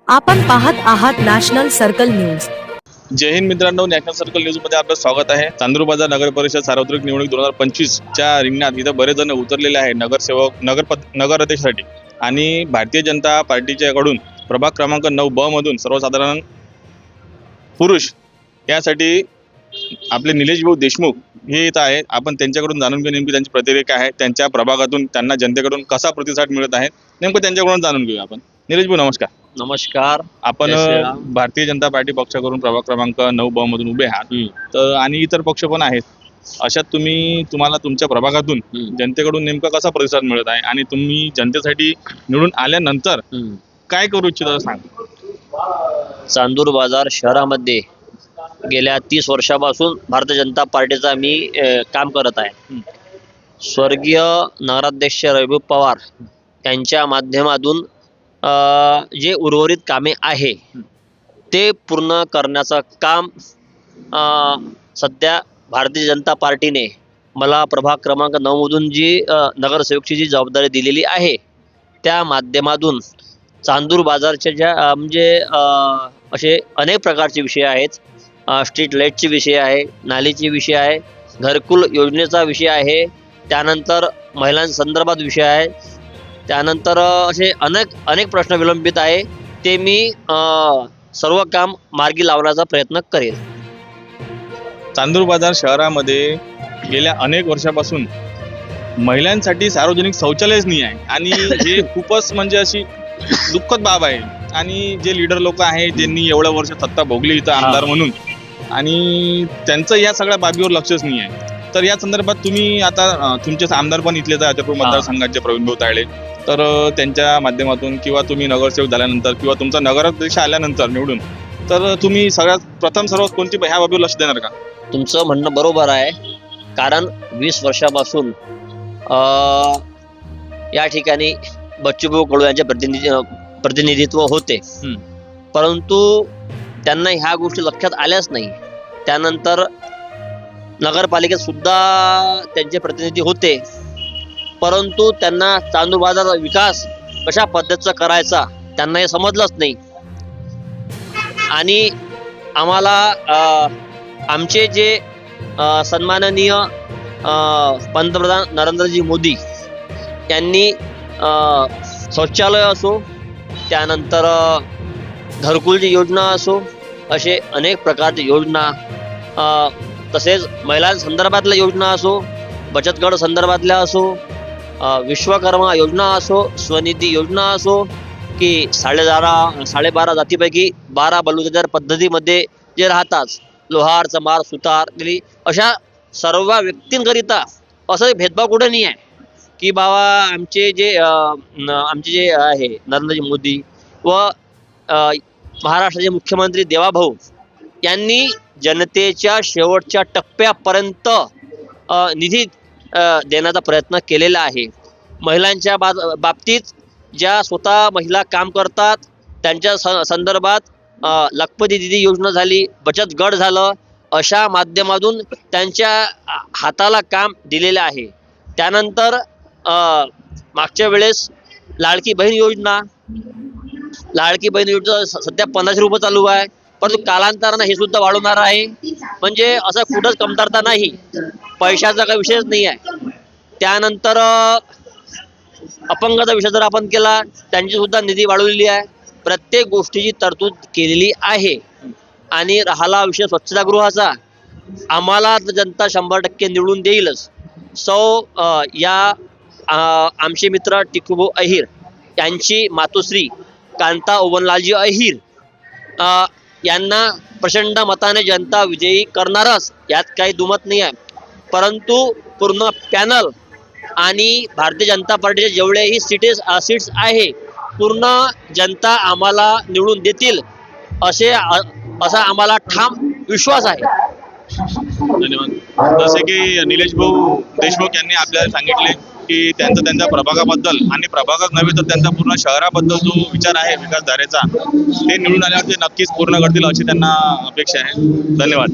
आपण पाहत आहात नॅशनल सर्कल न्यूज। जय हिंद मित्रांनो, नॅशनल सर्कल न्यूज मध्ये आपलं स्वागत आहे। चांदूर बाजार नगर परिषद सार्वत्रिक निवडणूक 2025 च्या रिंगणात इथं बरेच जण उतरलेले आहे नगरसेवक नगराध्यक्षासाठी। आणि भारतीय जनता पार्टीच्याकडून प्रभाग क्रमांक 9 ब मधून सर्वसाधारण पुरुष यासाठी आपले निलेश भाऊ देशमुख हे येत आहे। आपण त्यांच्याकडून जाणून घेऊ नेमकी त्यांची प्रतिक्रिया काय आहे, त्यांच्या प्रभागातून त्यांना जनतेकडून कसा प्रतिसाद मिळत आहे नेमकं त्यांच्याकडून जाणून घेऊया आपण। निलेश भाऊ नमस्कार। नमस्कार। आपण भारतीय जनता पार्टी पक्षाकडून प्रभाग क्रमांक 9 ब मधून उभे आहात, तर आणि इतर पक्ष पण आहेत। अशात तुम्हाला तुमच्या प्रभागातून जनतेकडून नेमका कसा प्रतिसाद मिळत आहे आणि तुम्ही जनतेसाठी निवडून आल्यानंतर काय करू इच्छिता सांग। चांदूर बाजार शहरामध्ये गेल्या 30 वर्षापासून भारतीय जनता पार्टीचा मी काम करत आहे। स्वर्गीय नगराध्यक्ष रविभाऊ पवार यांच्या माध्यमातून जे उर्वरित कामे आहे ते पूर्ण करण्याचं काम सध्या भारतीय जनता पार्टीने मला प्रभाग क्रमांक 9 मधून जी नगरसेवकची जी जबाबदारी दिलेली आहे त्या माध्यमातून चांदूर बाजारच्या ज्या म्हणजे असे अनेक प्रकारचे विषय आहेत। स्ट्रीट लाईटचे विषय आहे, नालीचे विषय आहे, घरकुल योजनेचा विषय आहे, त्यानंतर महिलांसंदर्भात विषय आहे, त्यानंतर असे अनेक प्रश्न विलंबित आहे। ते मी सर्व काम मार्गी लावण्याचा प्रयत्न करेल। चांदूर बाजार शहरामध्ये गेल्या अनेक वर्षापासून महिलांसाठी सार्वजनिक शौचालयच नाही आहे आणि हे खूपच म्हणजे अशी दुःखद बाब आहे। आणि जे लीडर लोक आहेत ज्यांनी एवढ्या वर्ष सत्ता भोगली इथं आमदार म्हणून, आणि त्यांचं या सगळ्या बाबीवर लक्षच नाही आहे। तर या संदर्भात तुम्ही आता तुमचे आमदार पण इथलेच आहे अचलपूर मतदारसंघाचे प्रवीण भाऊ तायडे, तर त्यांच्या माध्यमातून किंवा तुम्ही नगरसेवक झाल्यानंतर किंवा तुमचा नगराध्यक्ष आल्यानंतर निवडून, तर तुम्ही सर्वात कोणती ह्या बाबीवर लक्ष देणार का? तुमचं म्हणणं बरोबर आहे, कारण 20 वर्षापासून या ठिकाणी बच्चूभाऊ कडू यांचे प्रतिनिधित्व होते, परंतु त्यांना ह्या गोष्टी लक्षात आल्याच नाही। त्यानंतर नगरपालिकेत सुद्धा त्यांचे प्रतिनिधी होते, परंतु त्यांना चांदूर बाजाराचा विकास कशा पद्धतीचा करायचा त्यांना हे समजलंच नाही। आणि आम्हाला आमचे जे सन्माननीय पंतप्रधान नरेंद्रजी मोदी यांनी शौचालय असो, त्यानंतर घरकुलची योजना असो, असे अनेक प्रकारची योजना, तसेच महिलांसंदर्भातल्या योजना असो, बचत गट संदर्भातल्या असो, विश्वकर्मा योजना असो, स्वनिधी योजना असो, की 12.5 जातीपैकी 12 बलुतेदार पद्धतीमध्ये जे राहतात, लोहार, चमार, सुतार, दिली, अशा सर्व व्यक्तींकरिता असं भेदभाव कुठे नाही आहे की बाबा आमचे जे आहे नरेंद्रजी मोदी व महाराष्ट्राचे मुख्यमंत्री देवाभाऊ यांनी जनतेच्या शेवटच्या टप्प्यापर्यंत निधी देण्याचा प्रयत्न केलेला आहे। महिलांच्या बाबतीत ज्या स्वतः महिला काम करतात त्यांच्या संदर्भात लखपती दिदी योजना झाली, बचत गट झालं, अशा माध्यमातून त्यांच्या हाताला काम दिलेलं आहे। त्यानंतर मागच्या वेळेस लाडकी बहीण योजना सध्या 1500 रुपये चालू आहे, परंतु कालांतराने हे सुद्धा वाढवणार आहे। म्हणजे असं कुठंच कमतरता नाही, पैशाचा काही विषयच नाही आहे। त्यानंतर अपंगाचा विषय जर आपण केला, त्यांची सुद्धा निधी वाढवलेली आहे, प्रत्येक गोष्टीची तरतूद केलेली आहे। आणि राहिला विषय स्वच्छतागृहाचा, आम्हाला जनता 100% निवडून देईलच। या आमचे मित्र टिकूभाऊ अहिर यांची मातोश्री कांता ओवनलालजी अहिर यांना प्रचंड मताने जनता विजयी करणारच, यात काही दुमत नाही आहे। परंतु पूर्ण पॅनल आणि भारतीय जनता पार्टीचे जेवढेही सीट्स आहे, पूर्ण जनता आम्हाला निवडून देतील असा आम्हाला ठाम विश्वास आहे। धन्यवाद। जसे की निलेश भाऊ देशमुख यांनी आपल्याला सांगितले की त्यांच्या प्रभागाबद्दल आणि प्रभागात नव्हे तर त्यांचा पूर्ण शहराबद्दल जो विचार आहे विकासधारेचा, ते निवडून आल्यावर ते नक्कीच पूर्ण करतील अशी त्यांना अपेक्षा आहे। धन्यवाद।